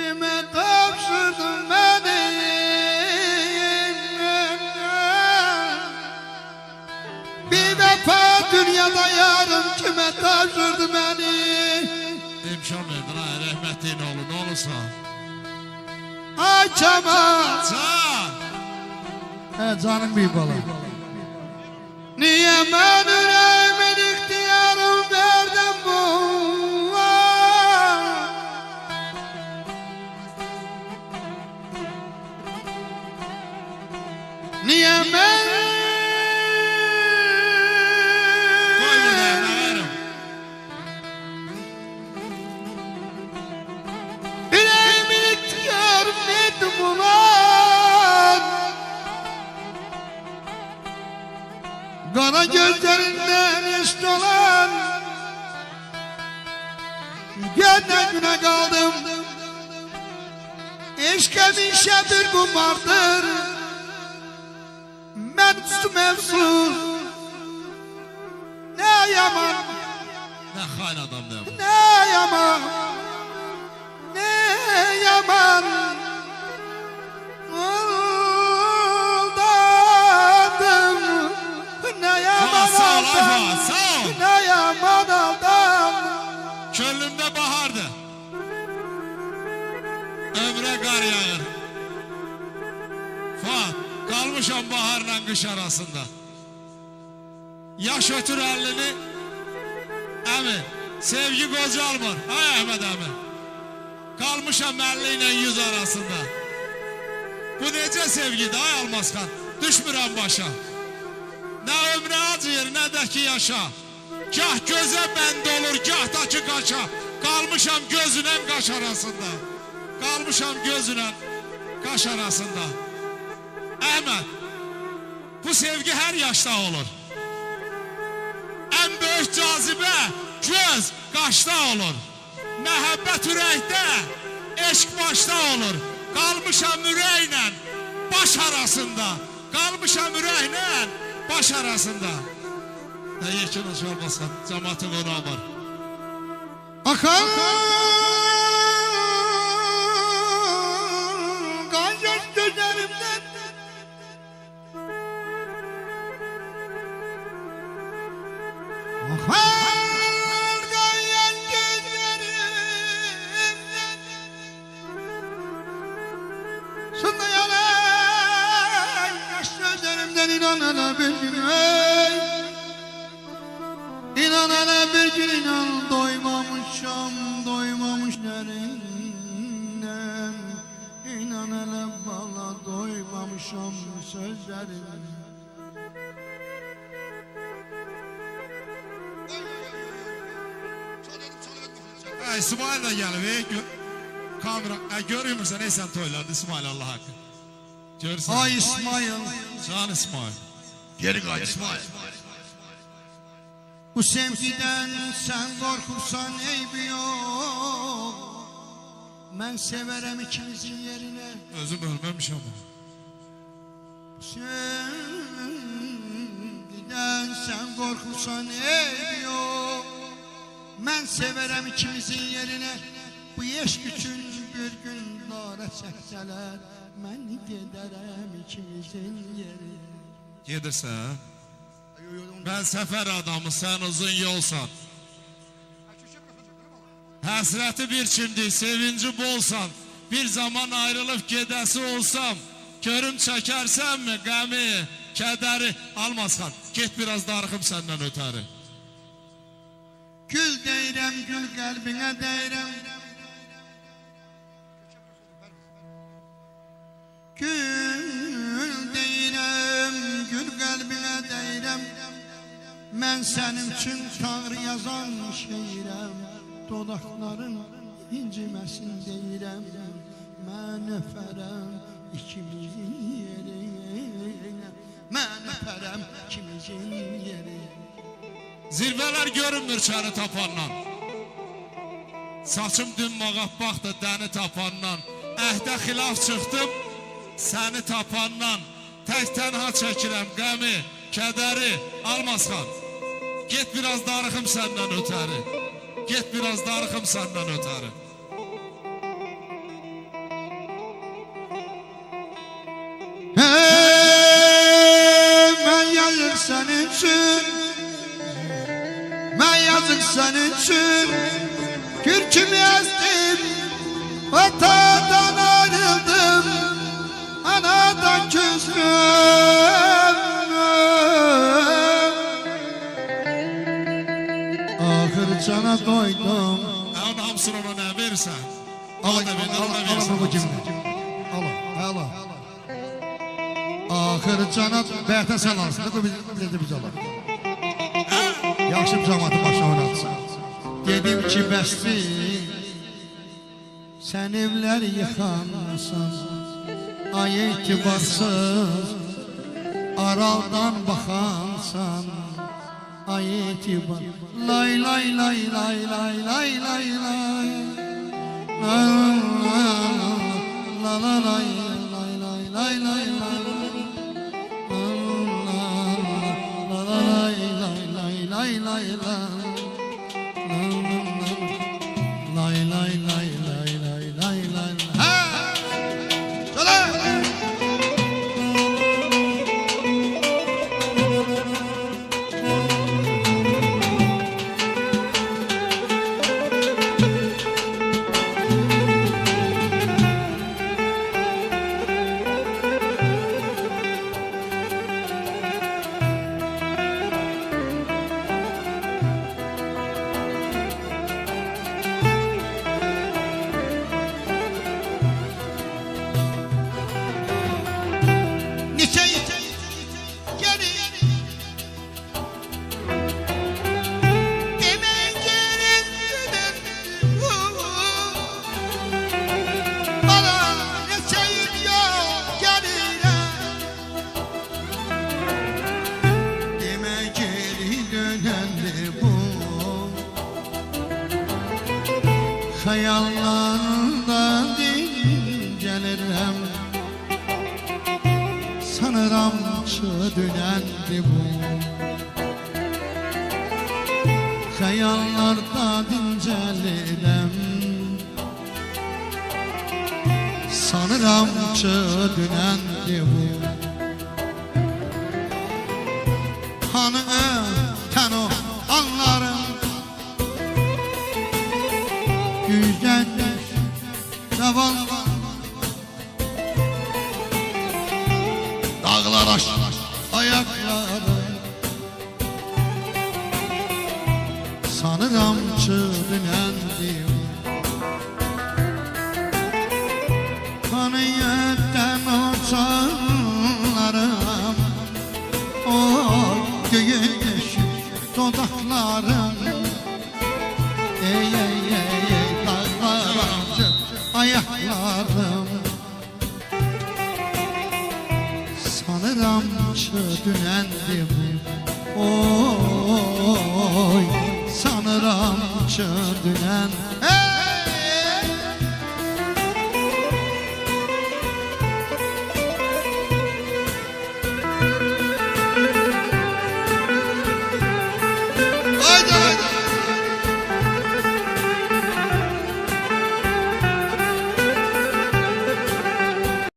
Kime tavşırdın beni? Bir defa dünyada yarım kime tavşırdı beni? İmkan verdin ha, rahmetliğin oğlu, ne olursa. Ay Kemal. Can! He canım büyük bala. Niye ben yüreğimin ihtiyarım verdim bu? Niye ben Koy buradayım ağarım. yüreğimin ihtiyarım verdim ulan? Kara gözlerinden yaş dolan, gene güne kaldım. Eşke bir şey bir kumardır. Mevzu mevzu ne yaman, Ne hain adam ne bu? ne yaman, ne yaman aldandım, ne yaman Sağ ol Ayfa, aldandım, sağ ol. ne yaman aldandım. Könlümde bahardı. Ömre kar yağır. Fuat, kalmışam baharla kış arasında. Yaş ötür elini. Emi, sevgi kocalmır. Ay Ahmet emi. Kalmışam 50 ile 100 arasında. Bu nece sevgidir ay Almazkan. Düşmürəm başa. Ne ömre acıyır ne de ki yaşa. Gah göze bənd olur, gah da ki qaça. Qalmışam gözünə qaş arasında. Qalmışam gözünə qaş arasında. Əhməd, bu sevgi hər yaşda olur. En büyük cazibə göz qaşda olur. Məhəbbət ürəkdə, eşq başda olur. Qalmışam ürəklə baş arasında. Qalmışam ürəklə baş arasında. Ne yekiniz olmasın, cəmatı qonağı var. Akan kan yaş gözlerimden, akan kan yaş gözlerimden, sonra yalan yaş gözlerimden inan hele bir gün ey. İnan hele bir gün inan doymamışam doymamış derinden. İnan hele bana doymamışam sözlerin. İsmail de gelip kamera görüyor musun neysen toylandı İsmail Allah hakkı. Görürsen. Ay İsmail. Can İsmail. Geri kaç İsmail. Bu sevgiden sen korkursan eybi yok. Ben severim ikimizin yerine. Özüm ölmemiş ama. Bu sevgiden sen korkursan eybi yok. Ben severim ikimizin yerine. Bu eşk için bir gün dara çekseler, ben giderim ikimizin yerine. Gedirsen. Ben sefer adamı, sen uzun yolsan. Həsrəti bir kimdi, sevinci bolsan. Bir zaman ayrılıp gedəsi olsam. Körüm çəkərsən mi qəmi, kədəri? Almazxan, get biraz darıxım səndən ötəri. Gül deyirəm, gül qəlbinə deyirəm. Gül deyirəm, gül qəlbinə deyirəm. Mən sənin üçün Tanrı yazan şeirəm. Dodaqların inciməsin deyirəm. Mən öpərəm ikimizin yerinə. Mən öpərəm ikimizin yerinə. Zirvələr görünmür çəni tapandan. Saçım dün mağabbaqdır dəni tapandan. Əhdə xilaf çıxdım səni tapandan. Tək tənha çəkirəm qəmi, kədəri. Almazxan, get biraz darıxım səndən ötəri. Get biraz darıxım səndən ötəri. senin için, ben yazık senin için. Kürkümü ezdim, vatadan ayrıldım, anadan küstüm. Ahır cana doydum. Onun hamsını ona ne verirsen. Al, Al da al, beni, al, al da al, versin. al, al, al. Ahır cana bəyətə sən alsın, biz alaq. Yaxşı bir cəmatı başına oynatsın. Dedim ki bəsdir, sən evlər yıxansan, ay etibarsız, araldan baxansan, ay etibar. Lay lay lay lay lay lay lay lay. La la la lay lay lay lay lay lay. La la lay lay lay lay lay lay. Lay lay lay lay lay lay lay. Ha! Söyle! Hayallarında dincelirəm, sanıram dönendi bu. Hayallarda dincelirəm, sanıram dönendi bu. Hanı öten o anlarım, güzdendir zavallı. Dağlar aşar ayakları, sanıram dönendim. Kanıyetten uçanlarım, o göğün düşük dudaklarım. Ey ey ey ey dağlar aşar ayaklarım, sanıram dönendim. Oy sanıram dönen.